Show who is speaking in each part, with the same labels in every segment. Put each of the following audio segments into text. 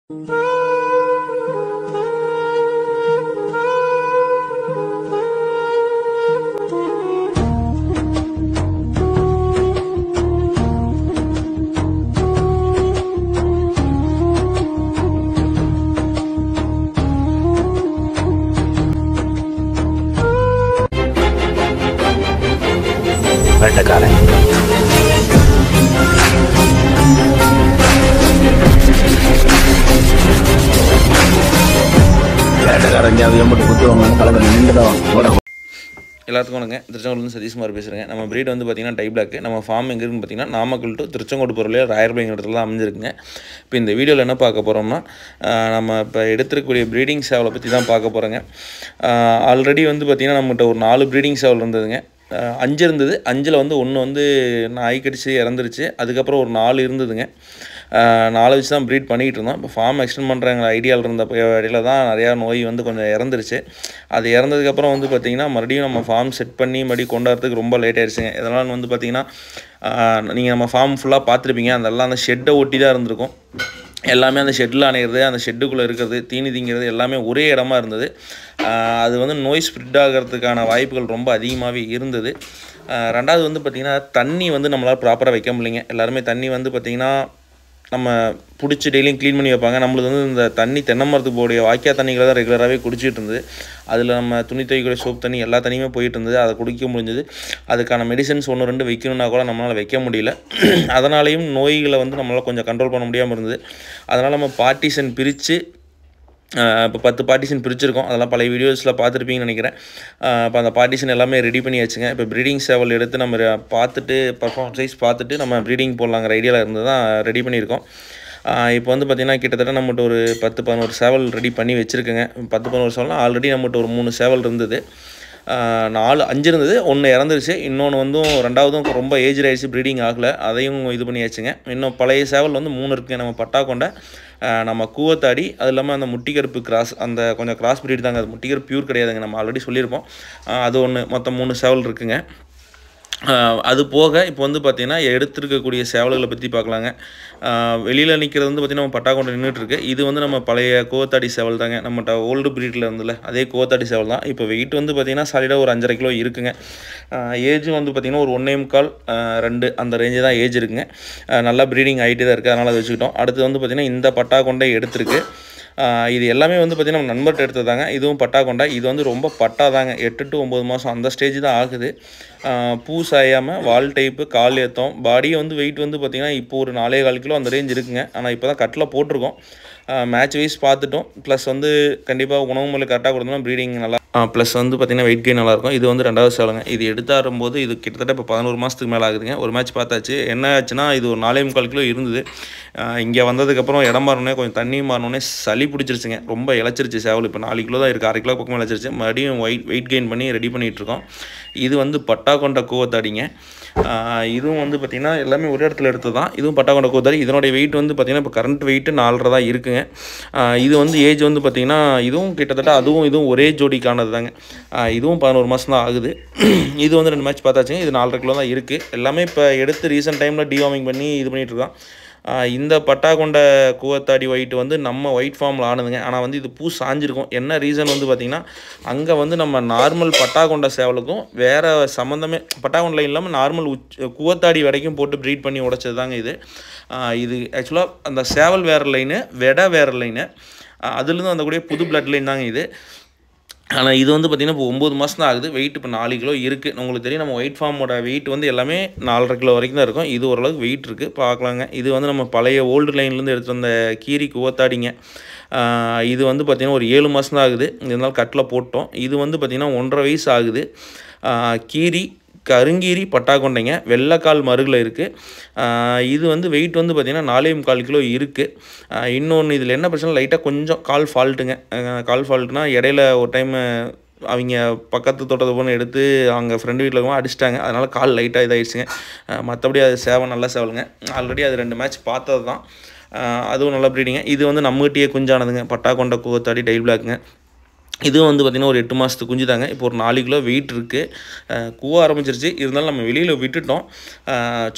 Speaker 1: வேட்டக்காரன்
Speaker 2: எல்லாத்துக்கும் வணங்க. திருச்செங்கோடு சதீஷ்குமார் பேசுகிறேங்க. நம்ம ப்ரீட் வந்து பார்த்திங்கன்னா டை பிளாக். நம்ம ஃபார்ம் எங்கே இருக்குன்னு பார்த்திங்கன்னா நாமக்கல் டு திருச்செங்கோடு பொருளே ராயர்பேங்கிற இடத்துல தான் அமைஞ்சிருக்குங்க. இப்போ இந்த வீடியோவில் என்ன பார்க்க போகிறோம்னா, நம்ம இப்போ எடுத்துருக்கக்கூடிய ப்ரீடிங் சேவலை பற்றி தான் பார்க்க போகிறோங்க. ஆல்ரெடி வந்து பார்த்திங்கன்னா நம்மகிட்ட ஒரு 4 ப்ரீடிங் சேவல் இருந்ததுங்க. 5 இருந்தது. 5ல் வந்து 1 வந்து நாய் கடிச்சு இறந்துருச்சு. அதுக்கப்புறம் ஒரு 4 இருந்ததுங்க. 4 வச்சு தான் ப்ரீட் பண்ணிக்கிட்டு இருந்தோம். இப்போ ஃபார்ம் எக்ஸ்டெண்ட் பண்ணுறாங்க ஐடியாவில் இருந்த இடையில தான் நிறையா நோய் வந்து கொஞ்சம் இறந்துருச்சு. அது இறந்ததுக்கப்புறம் வந்து பார்த்திங்கன்னா மறுபடியும் நம்ம ஃபார்ம் செட் பண்ணி மறுபடியும் கொண்டாடுறதுக்கு ரொம்ப லேட் ஆயிடுச்சுங்க. இதனால் வந்து பார்த்திங்கன்னா நீங்கள் நம்ம ஃபார்ம் ஃபுல்லாக பார்த்துருப்பீங்க. அதெல்லாம் அந்த ஷெட்டை ஒட்டி தான் இருந்திருக்கும். எல்லாமே அந்த ஷெட்டில் அணையிறது, அந்த ஷெட்டுக்குள்ளே இருக்கிறது, தீனி திங்கிறது எல்லாமே ஒரே இடமா இருந்தது. அது வந்து நோய் ஸ்ப்ரெட் ஆகிறதுக்கான வாய்ப்புகள் ரொம்ப அதிகமாகவே இருந்தது. ரெண்டாவது வந்து பார்த்திங்கன்னா தண்ணி வந்து நம்மளால் ப்ராப்பராக வைக்க முடியலைங்க. எல்லாருமே தண்ணி வந்து பார்த்திங்கன்னா நம்ம பிடிச்சி டெய்லியும் க்ளீன் பண்ணி வைப்பாங்க. நம்மளுக்கு வந்து இந்த தண்ணி தென்னை மரத்துக்கு போடைய வாய்க்கா தண்ணிகளை தான் ரெகுலராகவே குடிச்சிட்டு இருந்தது. அதில் நம்ம துணி துவைக்கிற சோப் தண்ணி எல்லா தண்ணியுமே போயிட்டு இருந்தது. அதை குடிக்க முடிஞ்சது. அதுக்கான மெடிசன்ஸ் 1-2 வைக்கணுன்னா கூட நம்மளால் வைக்க முடியல. அதனாலேயும் நோய்களை வந்து நம்மளால் கொஞ்சம் கண்ட்ரோல் பண்ண முடியாமல் இருந்தது. அதனால் நம்ம பார்ட்டிஷன் பிரித்து இப்போ 10 பார்ட்டிஷன் பிரிச்சிருக்கோம். அதெல்லாம் பழைய வீடியோஸில் பார்த்துருப்பீங்கன்னு நினைக்கிறேன். இப்போ அந்த பார்ட்டிஷன் எல்லாமே ரெடி பண்ணி வச்சுங்க. இப்போ ப்ரீடிங் சேவல் எடுத்து நம்ம பார்த்துட்டு பர்ஃபார்மன்ஸ் வைஸ் பார்த்துட்டு நம்ம ப்ரீடிங் போடலாங்கிற ஐடியாவில் இருந்து தான் ரெடி பண்ணியிருக்கோம். இப்போ வந்து பார்த்திங்கன்னா கிட்டத்தட்ட நம்மகிட்ட ஒரு 10-11 சேவல் ரெடி பண்ணி வச்சுருக்குங்க. 10-11 சேவல்னால் ஆல்ரெடி நம்மகிட்ட ஒரு 3 சேவல் இருந்தது. 5 இருந்தது. 1 இறந்துருச்சு. இன்னொன்று வந்து 2வதும் ரொம்ப ஏஜ் ஆகிடுச்சு, ப்ரீடிங் ஆகலை. அதையும் இது பண்ணியாச்சுங்க. இன்னும் பழைய சேவல் வந்து 3 இருக்குது. நம்ம பட்டா கொண்ட, நம்ம கூவத்தாடி, அது இல்லாமல் அந்த முட்டிக்கருப்பு கிராஸ், அந்த கொஞ்சம் கிராஸ் ப்ரீட் தாங்க. அது முட்டிக்கருப்பு பியூர் கிடையாதுங்க. நம்ம ஆல்ரெடி சொல்லியிருப்போம். அது ஒன்று. மொத்தம் 3 சேவல் இருக்குங்க. அது போக இப்போ வந்து பார்த்திங்கன்னா எடுத்துருக்கக்கூடிய சேவல்களை பற்றி பார்க்கலாங்க. வெளியில் நிற்கிறது வந்து பார்த்திங்கன்னா நம்ம பட்டாக்கொண்டை நின்றுட்டுருக்கு. இது வந்து நம்ம பழைய கோவத்தாடி சேவல் தாங்க. நம்மகிட்ட ஓல்டு ப்ரீட்டில் இருந்தில்ல, அதே கோவத்தாடி சேவல் தான். இப்போ வெயிட் வந்து பார்த்திங்கன்னா சாலிடாக ஒரு 5.5 கிலோ இருக்குங்க. ஏஜும் வந்து பார்த்திங்கன்னா ஒரு 1.25 2 அந்த ரேஞ்சு தான் ஏஜ் இருக்குங்க. நல்லா ப்ரீடிங் ஆகிட்டு தான் இருக்குது. அதனால் அதை வச்சுக்கிட்டோம். அடுத்து வந்து பார்த்திங்கன்னா இந்த பட்டாக்கொண்டை எடுத்துருக்கு. இது எல்லாமே வந்து பார்த்திங்கன்னா நம்ம நண்பர்கிட்ட எடுத்ததாங்க. இதுவும் பட்டா கொண்டா. இது வந்து ரொம்ப பட்டா தாங்க. 8 to 9 மாதம் அந்த ஸ்டேஜ் தான் ஆகுது. பூ சாயாமல் வால் டைப்பு, கால் ஏற்றம், பாடியை வந்து வெயிட் வந்து பார்த்திங்கன்னா இப்போ ஒரு 4.25 கிலோ அந்த ரேஞ்ச் இருக்குங்க. ஆனால் இப்போ தான் கட்டில் போட்டிருக்கோம். மேட்ச் வைஸ் பார்த்துட்டோம். ப்ளஸ் வந்து கண்டிப்பாக உணவு முறை கரெக்டாக கொடுத்தோம்னா ப்ரீடிங் நல்லா, ப்ளஸ் வந்து பார்த்திங்கன்னா வெயிட் கெயின் நல்லாயிருக்கும். இது வந்து 2வது சேவலுங்க. இது எடுத்தாரும்போது இது கிட்டத்தட்ட இப்போ 11 மாதத்துக்கு மேலே ஆகுதுங்க. ஒரு மேட்ச் பார்த்தாச்சு. என்ன ஆச்சுன்னா இது ஒரு 4.25 கிலோ இருந்தது. இங்கே வந்ததுக்கப்புறம் இடம் மாறினோடனே கொஞ்சம் தண்ணி மாறினோடனே சளி பிடிச்சிருச்சுங்க. ரொம்ப இழைச்சிருச்சு சேவல். இப்போ 4 கிலோ தான் இருக்குது. 1/2 கிலோ பக்கம் இழைச்சிருச்சு. மறுபடியும் வெயிட் கெயின் பண்ணி ரெடி பண்ணிகிட்ருக்கோம். இது வந்து பட்டா கொண்ட கூவத்தாடிங்க. இதுவும் வந்து பார்த்திங்கன்னா எல்லாமே ஒரு இடத்துல எடுத்து தான். இதுவும் பட்டா கொண்ட கூவத்தாடி. இதனுடைய வெயிட் வந்து பார்த்திங்கன்னா இப்போ கரண்ட் வெயிட்டு 4.5 தான் இருக்குங்க. இது வந்து ஏஜ் வந்து பார்த்திங்கன்னா இதுவும் கிட்டத்தட்ட அதுவும் இதுவும் ஒரே ஜோடிக்கானது தாங்க. இதுவும் 11 மாதம் தான் ஆகுது. இது வந்து 2 மேட்ச் பார்த்தாச்சுங்க. இது 4.5 கிலோ தான் இருக்குது. எல்லாமே இப்போ எடுத்து ரீசெண்ட் டைமில் டிவார்மிங் பண்ணி இது பண்ணிகிட்ருக்கோம். இந்த பட்டா கொண்ட கூவத்தாடி ஒயிட் வந்து நம்ம ஒயிட் ஃபார்மில் ஆனதுங்க. ஆனால் வந்து இது பூ சாஞ்சிருக்கும். என்ன ரீசன் வந்து பார்த்திங்கன்னா அங்கே வந்து நம்ம நார்மல் பட்டா கொண்ட சேவலுக்கும் வேறு சம்மந்தமே பட்டா கொண்ட லைன் இல்லாமல் நார்மல் கூவத்தாடி வரைக்கும் போட்டு ப்ரீட் பண்ணி உடைச்சது தாங்க இது. இது ஆக்சுவலாக அந்த சேவல் வேறு லைனு, வெடை வேறு லைனு, அதுலேருந்து அந்த கூடிய புது பிளட் லைன் தாங்க இது. ஆனால் இது வந்து பார்த்திங்கன்னா இப்போ 9 மாதம் தான் ஆகுது. வெயிட் இப்போ 4 கிலோ இருக்குது. உங்களுக்கு தெரியும் நம்ம ஒயிட் ஃபார்மோட வெயிட் வந்து எல்லாமே 4.5 கிலோ வரைக்கும் தான் இருக்கும். இது ஓரளவுக்கு வெயிட் இருக்குது, பார்க்கலாங்க. இது வந்து நம்ம பழைய ஓல்டு லைன்லேருந்து எடுத்து வந்த கீரி கூவத்தாடிங்க. இது வந்து பார்த்திங்கன்னா ஒரு 7 மாதம் தான் ஆகுது. இருந்தாலும் கட்டில் போட்டோம். இது வந்து பார்த்திங்கன்னா 1.5 வயசு ஆகுது. கீரி கருங்கீரி பட்டா கொண்டைங்க. வெள்ளைக்கால் மருகில் இருக்குது. இது வந்து வெயிட் வந்து பார்த்திங்கன்னா 4.25 கிலோ இருக்குது. இன்னொன்று இதில் என்ன பிரச்சனை, லைட்டாக கொஞ்சம் கால் ஃபால்ட்டுங்க. கால் ஃபால்ட்டுனா இடையில ஒரு டைம் அவங்க பக்கத்து தோட்டத்தை போன எடுத்து அவங்க ஃப்ரெண்டு வீட்டில் இருக்கவங்க அடிச்சிட்டாங்க. அதனால் கால் லைட்டாக இதாகிடுச்சுங்க. மற்றபடி அது சேவை நல்ல சேவலுங்க. ஆல்ரெடி அது 2 மேட்ச் பார்த்தது தான். அதுவும் நல்ல ப்ரீடிங்க. இது வந்து நம்மகிட்டயே குஞ்சானதுங்க. பட்டா கொண்ட கூவத்தாடி டை பிளாக்குங்க. இது வந்து பார்த்திங்கன்னா ஒரு 8 மாதத்துக்கு குஞ்சு தாங்க. இப்போ ஒரு 4 கிலோ வெயிட் இருக்குது. கூவ ஆரம்பிச்சிருச்சு. இருந்தாலும் நம்ம வெளியில் விட்டுட்டோம்.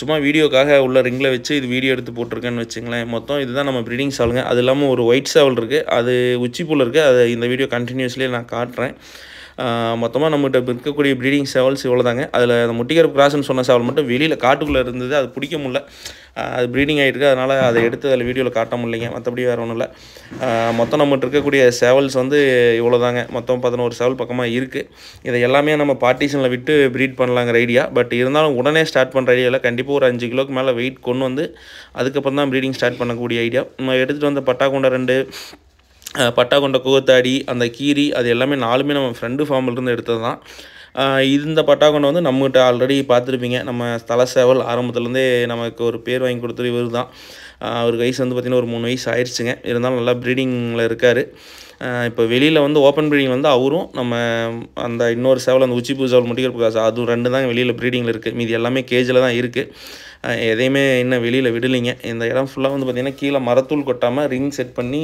Speaker 2: சும்மா வீடியோக்காக உள்ள ரிங்கில் வச்சு இது வீடியோ எடுத்து போட்டிருக்கேன்னு வச்சுங்களேன். மொத்தம் இதுதான் நம்ம ப்ரீடிங் சேவலுங்க. அது இல்லாமல் ஒரு ஒயிட் சேவல் இருக்குது, அது உச்சிப்பூவில் இருக்குது. அது இந்த வீடியோ கண்டினியூஸ்லேயே நான் காட்டுறேன். மொத்தமாக நம்மகிட்ட இருக்கக்கூடிய ப்ரீடிங் சேவல்ஸ் இவ்வளோ தாங்க. அதில் அந்த முட்டிக்கருப்பு கிராஸ்ன்னு சொன்ன சேவல் மட்டும் வெளியில் காட்டுக்குள்ளே இருந்தது, அது பிடிக்க முடியல. அது ப்ரீடிங் ஆகிருக்கு, அதனால் அதை எடுத்து அதில் வீடியோவில் காட்ட முடியலைங்க. மற்றபடி வேறு ஒன்றும் இல்லை. மொத்தம் நம்மகிட்ட இருக்கக்கூடிய சேவல்ஸ் வந்து இவ்வளோ தாங்க. மொத்தம் 11 சேவல் பக்கமாக இருக்குது. இதை எல்லாமே நம்ம பார்ட்டிஷனில் விட்டு ப்ரீட் பண்ணலாங்கிற ஐடியா. பட் இருந்தாலும் உடனே ஸ்டார்ட் பண்ணுற ஐடியா இல்லை. கண்டிப்பாக ஒரு 5 கிலோக்கு மேலே வெயிட் கொண்டு வந்து அதுக்கப்புறம் தான் ப்ரீடிங் ஸ்டார்ட் பண்ணக்கூடிய ஐடியா. நம்ம எடுத்துகிட்டு வந்த பட்டாக்கொண்டை 2, பட்டாக்கொண்டை கூவத்தாடி, அந்த கீரி, அது எல்லாமே 4மே நம்ம ஃப்ரெண்டு ஃபார்மிலிருந்து எடுத்தது தான். இந்த பட்டாக்கொண்டை வந்து நம்மகிட்ட ஆல்ரெடி பார்த்துருப்பீங்க. நம்ம தலை சேவல் ஆரம்பத்துலேருந்தே நமக்கு ஒரு பேர் வாங்கி கொடுத்தது இவர் தான். அவருக்கு வயசு வந்து பார்த்திங்கன்னா ஒரு 3 வயசு ஆயிடுச்சுங்க. இருந்தாலும் நல்லா ப்ரீடிங்கில் இருக்கார். இப்போ வெளியில் வந்து ஓப்பன் ப்ரீடிங் வந்து அவரும் நம்ம அந்த இன்னொரு சேவல், அந்த உச்சிப்பூ சேவல் முட்டிக்கருப்பு காசு, அதுவும் 2 தாங்க வெளியில் ப்ரீடிங்கில் இருக்குது. மீதி எல்லாமே கேஜில் தான் இருக்குது. எதையுமே இன்னும் வெளியில் விடலைங்க. இந்த இடம் ஃபுல்லாக வந்து பார்த்திங்கன்னா கீழே மரத்தூள் கொட்டாமல் ரிங் செட் பண்ணி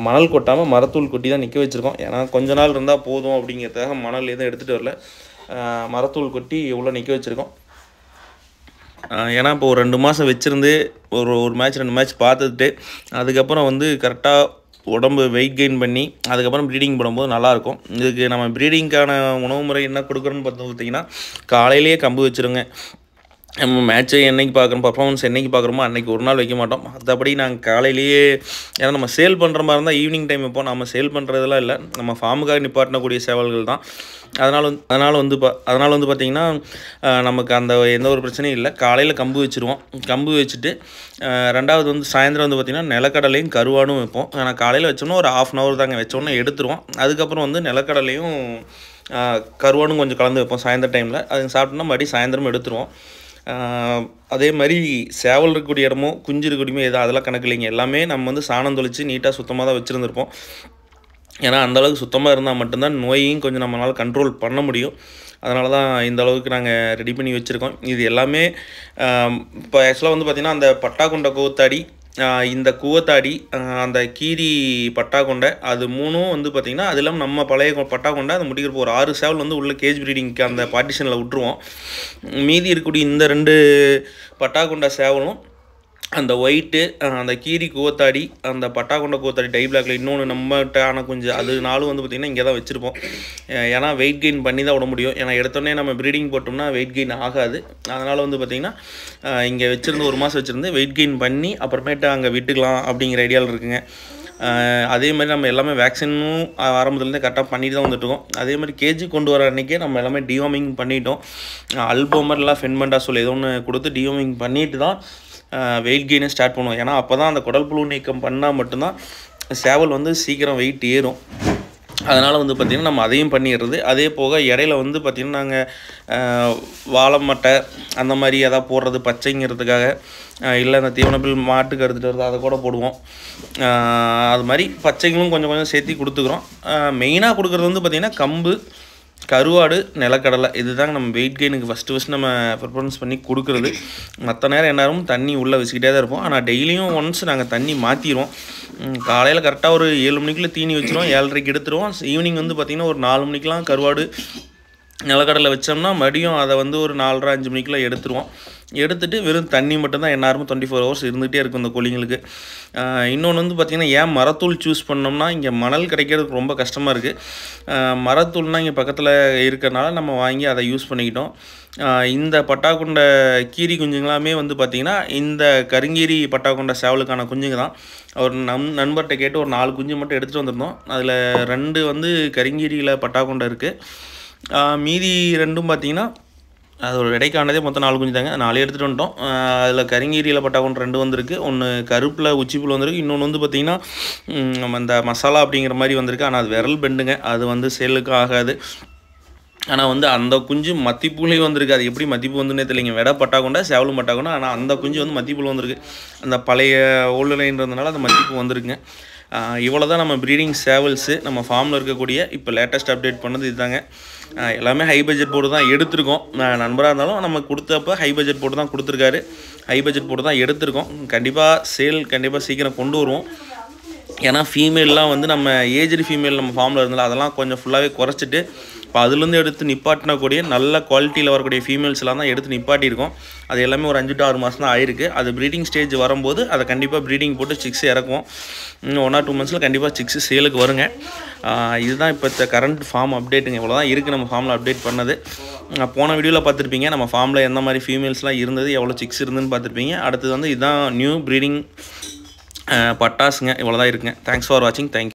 Speaker 2: மணல் கொட்டாமல் மரத்தூள் கொட்டி தான் நிற்க வச்சுருக்கோம். ஏன்னா கொஞ்ச நாள் இருந்தால் போதும் அப்படிங்கிறதுக்காக மணல் எதுவும் எடுத்துகிட்டு வரல, மரத்தூள் கொட்டி இவ்வளோ நிற்க வச்சுருக்கோம். ஏன்னா இப்போ ஒரு 2 மாதம் வச்சுருந்து ஒரு மேட்ச் 2 மேட்ச் பார்த்துட்டு அதுக்கப்புறம் வந்து கரெக்டாக உடம்பு வெயிட் கெயின் பண்ணி அதுக்கப்புறம் ப்ரீடிங் பண்ணும்போது நல்லாயிருக்கும். இதுக்கு நம்ம ப்ரீடிங்க்கான உணவு முறை என்ன கொடுக்குறோன்னு பார்த்திங்கன்னா, காலையிலேயே கம்பு வச்சுருங்க. நம்ம மேட்ச்சை என்றைக்கு பார்க்குறோம், பர்ஃபார்மன்ஸ் என்றைக்கு பார்க்குறோமோ அன்றைக்கி ஒரு நாள் வைக்க மாட்டோம். மற்றபடி நாங்கள் காலையிலேயே, ஏன்னா நம்ம சேல் பண்ணுற மாதிரி இருந்தால் ஈவினிங் டைம் வைப்போம். நம்ம சேல் பண்ணுறதெல்லாம் இல்லை, நம்ம ஃபார்முக்காக நிப்பாட்டக்கூடிய சேவல்கள் தான். அதனால் வந்து பார்த்திங்கன்னா நமக்கு அந்த எந்த ஒரு பிரச்சனையும் இல்லை. காலையில் கம்பு வச்சுருவோம். கம்பு வச்சுட்டு 2வது வந்து சாயந்தரம் வந்து பார்த்திங்கன்னா நிலக்கடலையும் கருவாடும் வைப்போம். ஆனால் காலையில் வச்சோம்னா ஒரு 1/2 hour தாங்க, வச்சோன்னே எடுத்துருவோம். அதுக்கப்புறம் வந்து நிலக்கடலையும் கருவாடும் கொஞ்சம் கலந்து வைப்போம் சாயந்தரம் டைமில். அது சாப்பிட்டோம்னா மறுபடியும் சாயந்தரம் எடுத்துருவோம். அதே மாதிரி சேவல் இருக்கக்கூடிய இடமோ குஞ்சு இருக்கக்கூடியமோ எதோ அதெல்லாம் கணக்கு இல்லைங்க. எல்லாமே நம்ம வந்து சாணம் தொளித்து நீட்டாக சுத்தமாக தான் வச்சுருந்துருப்போம். ஏன்னா அந்தளவுக்கு சுத்தமாக இருந்தால் மட்டும்தான் நோயையும் கொஞ்சம் நம்மளால் கண்ட்ரோல் பண்ண முடியும். அதனால தான் இந்த அளவுக்கு நாங்கள் ரெடி பண்ணி வச்சுருக்கோம். இது எல்லாமே இப்போ ஆக்சுவலாக வந்து பார்த்திங்கன்னா அந்த பட்டாக்கொண்டை கூவத்தாடி, இந்த கூவத்தாடி, அந்த கீரி பட்டாக்கொண்டை, அது 3ம் வந்து பார்த்திங்கன்னா அது இல்லாமல் நம்ம பழைய பட்டாக்கொண்டை அந்த முடிக்கிறப்போ ஒரு 6 சேவல் வந்து உள்ள கேஜ் ப்ரீடிங்க்கு அந்த பார்ட்டிஷனில் விட்டுருவோம். மீதி இருக்கக்கூடிய இந்த 2 பட்டாக்கொண்டை சேவலும், அந்த ஒயிட்டு, அந்த கீரி கூவத்தாடி, அந்த பட்டாக்கொண்டை கூவத்தாடி டை பிளாக்ல இன்னொன்று நம்மகிட்ட ஆன குஞ்சு, அது 4 வந்து பார்த்திங்கன்னா இங்கே தான் வச்சுருப்போம். ஏன்னா வெயிட் கெயின் பண்ணி தான் விட முடியும். ஏன்னா எடுத்தோடனே நம்ம ப்ரீடிங் போட்டோம்னா வெயிட் கெயின் ஆகாது. அதனால் வந்து பார்த்திங்கன்னா இங்கே வச்சுருந்து 1 மாதம் வச்சுருந்து வெயிட் கெயின் பண்ணி அப்புறமேட்டு அங்கே விட்டுக்கலாம் அப்படிங்கிற ஐடியாவில் இருக்குங்க. அதே மாதிரி நம்ம எல்லாமே வேக்சினும் ஆரம்பத்துலேருந்தே கரெக்டாக பண்ணிட்டு தான் வந்துட்டுருக்கோம். அதே மாதிரி கேஜி கொண்டு வர அன்றைக்கே நம்ம எல்லாமே டிவார்மிங் பண்ணிட்டோம். அல்போமர்லாம் ஃபென்மெண்டா சொல்லி ஏதோ ஒன்று கொடுத்து டிவார்மிங் பண்ணிட்டு தான் வெயிட் கெயினை ஸ்டார்ட் பண்ணுவோம். ஏன்னா அப்போ தான் அந்த குடல் புழு நீக்கம் பண்ணால் மட்டும்தான் சேவல் வந்து சீக்கிரம் வெயிட் ஏறும். அதனால் வந்து பார்த்திங்கன்னா நம்ம அதையும் பண்ணிடுறது. அதே போக இடையில வந்து பார்த்திங்கன்னா நாங்கள் வாழை மட்டை அந்த மாதிரி எதாவது போடுறது பச்சைங்கிறதுக்காக, இல்லை அந்த தீவனப்பில் மாட்டுக்கு எடுத்துகிட்டு வருது அதை கூட போடுவோம். அது மாதிரி பச்சைங்களும் கொஞ்சம் கொஞ்சம் சேர்த்து கொடுத்துக்குறோம். மெயினாக கொடுக்குறது வந்து பார்த்திங்கன்னா கம்பு, கருவாடு, நிலக்கடலை, இதுதாங்க நம்ம வெயிட் கெயினுக்கு ஃபஸ்ட்டு நம்ம ப்ரிஃபரன்ஸ் பண்ணி கொடுக்குறது. மற்ற நேரம் எந்நேரமும் தண்ணி உள்ளே வச்சுக்கிட்டே தான் இருப்போம். ஆனால் டெய்லியும் ஒன்ஸ் நாங்கள் தண்ணி மாற்றிடுவோம். காலையில் கரெக்டாக ஒரு 7 மணிக்குள்ளே தீனி வச்சுருவோம், 7:30க்கு எடுத்துருவோம். ஈவினிங் வந்து பார்த்திங்கன்னா ஒரு 4 மணிக்கெலாம் கருவாடு நிலக்கடலை வச்சோம்னா மறுபடியும் அதை வந்து ஒரு 4:30 5 மணிக்குள்ளே எடுத்துருவோம். எடுத்துகிட்டு வெறும் தண்ணி மட்டும்தான் எந்நேரமும் 24 hours இருந்துகிட்டே இருக்கும் இந்த கோழிங்களுக்கு. இன்னொன்று வந்து பார்த்திங்கன்னா ஏன் மரத்தூள் சூஸ் பண்ணோம்னா, இங்கே மணல் கிடைக்கிறதுக்கு ரொம்ப கஷ்டமாக இருக்குது. மரத்தூள்னால் இங்கே பக்கத்தில் இருக்கிறனால நம்ம வாங்கி அதை யூஸ் பண்ணிக்கிட்டோம். இந்த பட்டாக்கொண்டை கீரி குஞ்சுங்களாமே வந்து பார்த்திங்கன்னா இந்த கருங்கீரி பட்டாக்கொண்டை சேவலுக்கான குஞ்சுங்க தான். ஒரு நண்பர்கிட்ட கேட்டு ஒரு 4 குஞ்சு மட்டும் எடுத்துகிட்டு வந்திருந்தோம். அதில் 2 வந்து கருங்கீரியில் பட்டாக்கொண்டை இருக்குது. மீதி 2ம் பார்த்திங்கன்னா அது ஒரு இடைக்கானதே மொத்தம் 4 குஞ்சு தாங்க. 4 எடுத்துகிட்டு வந்துட்டோம். அதில் கருங்கீரியில் பட்டாக்கொண்டை 2 வந்திருக்கு. ஒன்று கருப்பில் உச்சிப்புல் வந்திருக்கு. இன்னொன்று வந்து பார்த்திங்கன்னா நம்ம இந்த மசாலா அப்படிங்கிற மாதிரி வந்திருக்கு. ஆனால் அது விரல் பெண்டுங்க, அது வந்து சேலுக்கு ஆகாது. ஆனால் வந்து அந்த குஞ்சு மத்திப்பூலையும் வந்திருக்கு. அது எப்படி மத்திப்பூ வந்துன்னே தெரியலைங்க. வெடை பட்டாக்கொண்டை சேவலும் பட்டாக்கொண்டை, ஆனால் அந்த குஞ்சு வந்து மத்திப்பூல் வந்திருக்கு. அந்த பழைய ஓல்டு லைன்றதுனால அந்த மத்திப்பூ வந்திருக்குங்க. இவ்வளோ தான் நம்ம ப்ரீடிங் சேவல்ஸு நம்ம ஃபார்மில் இருக்கக்கூடிய இப்போ லேட்டஸ்ட் அப்டேட் பண்ணது இதுதாங்க. எல்லாமே ஹை பட்ஜெட் போட்டு தான் எடுத்திருக்கோம். நண்பராக இருந்தாலும் நம்ம கொடுத்தப்போ ஹை பட்ஜெட் போட்டு தான் கொடுத்துருக்காரு. ஹை பட்ஜெட் போட்டு தான் எடுத்திருக்கோம். கண்டிப்பாக சேல் கண்டிப்பாக சீக்கிரம் கொண்டு வருவோம். ஏன்னா ஃபீமேல்லாம் வந்து நம்ம ஏஜ்டு ஃபீமேல் நம்ம ஃபார்மில் இருந்தாலும் அதெல்லாம் கொஞ்சம் ஃபுல்லாகவே குறைச்சிட்டு இப்போ அதுலேருந்து எடுத்து நிப்பாட்டினக்கூடிய நல்ல குவாலிட்டியில் வரக்கூடிய ஃபீமேல்ஸ்லாம் தான் எடுத்து நிப்பாட்டியிருக்கோம். அது எல்லாமே ஒரு 5 to 6 மாதம் தான் ஆயிருக்கு. அது ப்ரீடிங் ஸ்டேஜ் வரும்போது அதை கண்டிப்பாக ப்ரீடிங் போட்டு சிக்ஸ் இறக்கும். இன்னும் 1 or 2 monthஸில் கண்டிப்பாக சிக்ஸு சேலுக்கு வருங்க. இதுதான் இப்போ கரண்ட் ஃபார்ம் அப்டேட்டுங்க. இவ்வளோ தான் இருக்குது நம்ம ஃபார்மில் அப்டேட் பண்ணது. போன வீடியோவில் பார்த்துருப்பீங்க நம்ம ஃபார்மில் எந்த மாதிரி ஃபீமேல்ஸ்லாம் இருந்தது, எவ்வளோ சிக்ஸ் இருந்துன்னு பார்த்துருப்பீங்க. அடுத்தது வந்து இதுதான் நியூ ப்ரீடிங் பட்டாசுங்க. இவ்வளோ தான் இருக்குங்க. தேங்க்ஸ் ஃபார் வாட்சிங். தேங்க்யூ.